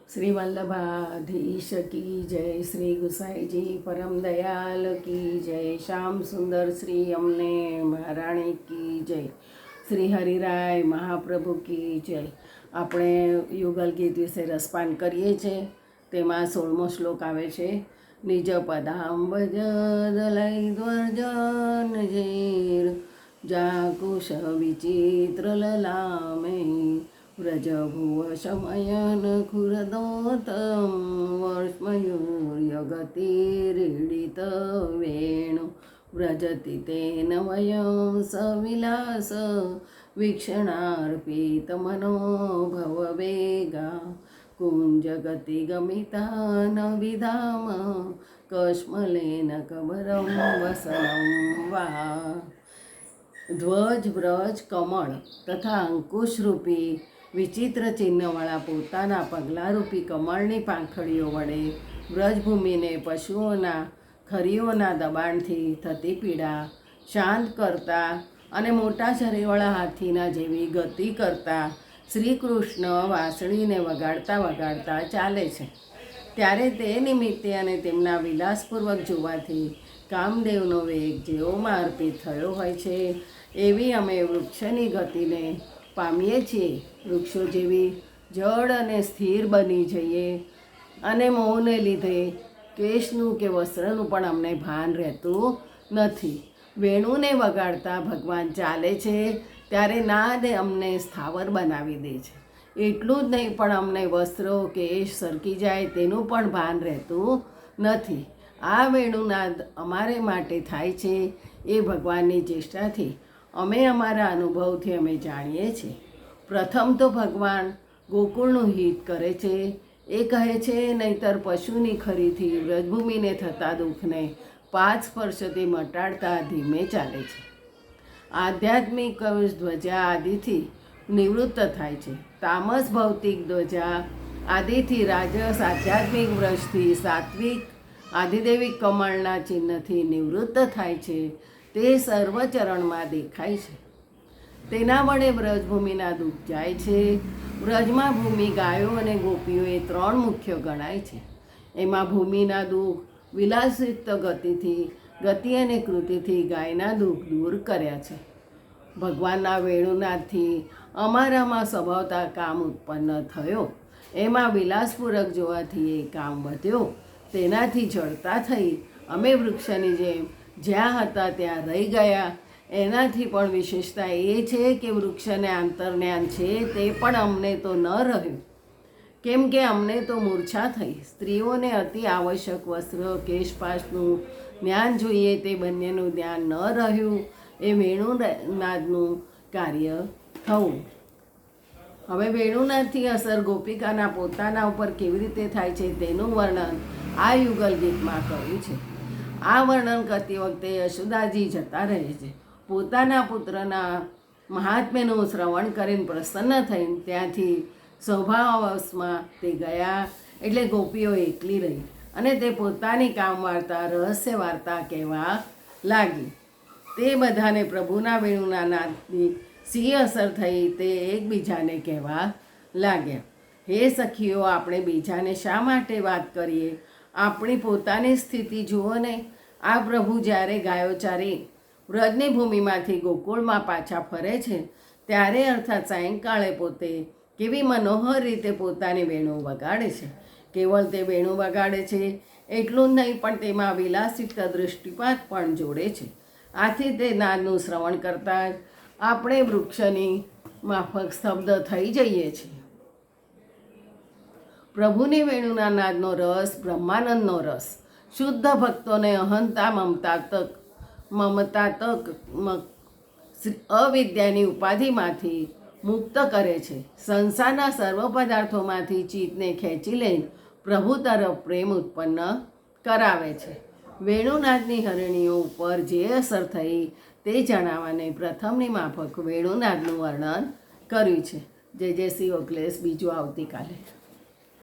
श्री वल्लभाधीश की जय, श्री गुसाई जी परम दयाल की जय, श्याम सुंदर श्री अमने महाराणी की जय, श्री हरिराय महाप्रभु की जय। આપણે યુગલ ગીત વિશે રસપાન કરીએ છીએ। તેમાં 16મો શ્લોક આવે છે, નિજ પદાંબજ દલય ધ્વજન ઝેર જાકુશ વિચિત્ર લલામે વ્રજભુવ શમયન ખુરદોતમ વર્ષમયુર્યગતિરીડિત વેણુ વ્રજતિ તેન વયં સવિલાસ વીક્ષણાર્પિત મનોભવ વેગા કુંજગતિ ગમિતા ન વિધામ કશ્મલેન કબરમ વસનમ વા। ધ્વજ, વ્રજ, કમળ તથા અંકુશરૂપી વિચિત્ર ચિહ્નવાળા પોતાના પગલારૂપી કમળની પાંખડીઓ વડે વ્રજભૂમિને પશુઓના ખરીઓના દબાણથી થતી પીડા શાંત કરતા અને મોટા શરીરવાળા હાથીના જેવી ગતિ કરતા શ્રી કૃષ્ણ વાંસળીને વગાડતા વગાડતા ચાલે છે। ત્યારે તે નિમિત્તે અને તેમના વિલાસપૂર્વક જોવાથી કામદેવનો વેગ જેઓમાં અર્પિત થયો હોય છે એવી અમે વૃક્ષની ગતિને પામીએ છીએ। વૃક્ષો જેવી જડ અને સ્થિર બની જઈએ અને મોહને લીધે કેશનું કે વસ્ત્રનું પણ અમને ભાન રહેતું નથી। વેણુને વગાડતા ભગવાન ચાલે છે ત્યારે નાદ અમને સ્થાવર બનાવી દે છે। એટલું જ નહીં પણ અમને વસ્ત્રો કેશ સરકી જાય તેનું પણ ભાન રહેતું નથી। આ વેણુનાદ અમારે માટે થાય છે એ ભગવાનની ચેષ્ટાથી અમે અમારા અનુભવથી અમે જાણીએ છીએ। પ્રથમ તો ભગવાન ગોકુળનું હિત કરે છે। એ કહે છે, નહીતર પશુની ખરીથી વ્રજભૂમિને થતા દુઃખને પાદ સ્પર્શથી મટાડતા ધીમે ચાલે છે। આધ્યાત્મિક ધ્વજા આદિથી નિવૃત્ત થાય છે। તામસ ભૌતિક ધ્વજા આદિથી રાજસ આધ્યાત્મિક વ્રજથી સાત્વિક આધિદેવિક કમળના ચિહ્નથી નિવૃત્ત થાય છે। તે સર્વચરણમાં દેખાય છે। તેના વડે વ્રજભૂમિના દુઃખ જાય છે। વ્રજમાં ભૂમિ ગાયો અને ગોપીઓ એ 3 મુખ્ય ગણાય છે। એમાં ભૂમિના દુઃખ વિલાસયુક્ત ગતિ અને કૃતિથી ગાયના દુઃખ દૂર કર્યા છે। ભગવાનના વેણુનાદથી અમારામાં સ્વભાવતા કામ ઉત્પન્ન થયો। એમાં વિલાસપૂર્વક જોવાથી એ કામ વધ્યો। તેનાથી જડતા થઈ અમે વૃક્ષની જેમ જ્યાં હતા ત્યાં રહી ગયા। એનાથી પણ વિશેષતા એ છે કે વૃક્ષને આંતરજ્ઞાન છે તે પણ અમને તો ન રહ્યું, કેમ કે અમને તો મૂર્છા થઈ। સ્ત્રીઓને અતિ આવશ્યક વસ્ત્ર કેશપાશનું જ્ઞાન જોઈએ તે બંનેનું જ્ઞાન ન રહ્યું। એ વેણુનાદનું કાર્ય થવું। હવે વેણુનાદથી અસર ગોપિકાના પોતાના ઉપર કેવી રીતે થાય છે તેનું વર્ણન આ યુગલ ગીતમાં કર્યું છે। આ વર્ણન કરતી વખતે યશોદાજી જતા રહે છે। પોતાના પુત્રના મહાત્મ્યનું શ્રવણ કરીને પ્રસન્ન થઈને ત્યાંથી સ્વભાવવશમાં તે ગયા। એટલે ગોપીઓ એકલી રહી અને તે પોતાની કામ વાર્તા રહસ્ય વાર્તા કહેવા લાગી। તે બધાને પ્રભુના વેણુના નાદની સી અસર થઈ તે એકબીજાને કહેવા લાગ્યા, હે સખીઓ, આપણે બીજાને શા માટે વાત કરીએ? આપણી પોતાની સ્થિતિ જુઓ ને। આ પ્રભુ જ્યારે ગાયો ચારી વ્રજની ભૂમિમાંથી ગોકુળમાં પાછા ફરે છે ત્યારે અર્થાત સાયંકાળે પોતે કેવી મનોહર રીતે પોતાની વેણુ વગાડે છે। કેવળ તે વેણુ વગાડે છે એટલું જ નહીં પણ તેમાં વિલાસયુક્ત દૃષ્ટિપાત પણ જોડે છે। આથી તે નાદનું શ્રવણ કરતાં જ આપણે વૃક્ષની માફક સ્તબ્ધ થઈ જઈએ છીએ। પ્રભુની વેણુના નાદનો રસ બ્રહ્માનંદનો રસ શુદ્ધ ભક્તોને અહંતા મમતા તક અવિદ્યાની ઉપાધિમાંથી મુક્ત કરે છે। સંસારના સર્વ પદાર્થોમાંથી ચિત્તને ખેંચી લઈને પ્રભુ તરફ પ્રેમ ઉત્પન્ન કરાવે છે। વેણુનાદની હરણીઓ ઉપર જે અસર થઈ તે જણાવવાને પ્રથમની માફક વેણુનાદનું વર્ણન કર્યું છે। જય જય શ્રી ઓકલેશ। બીજું આવતીકાલે।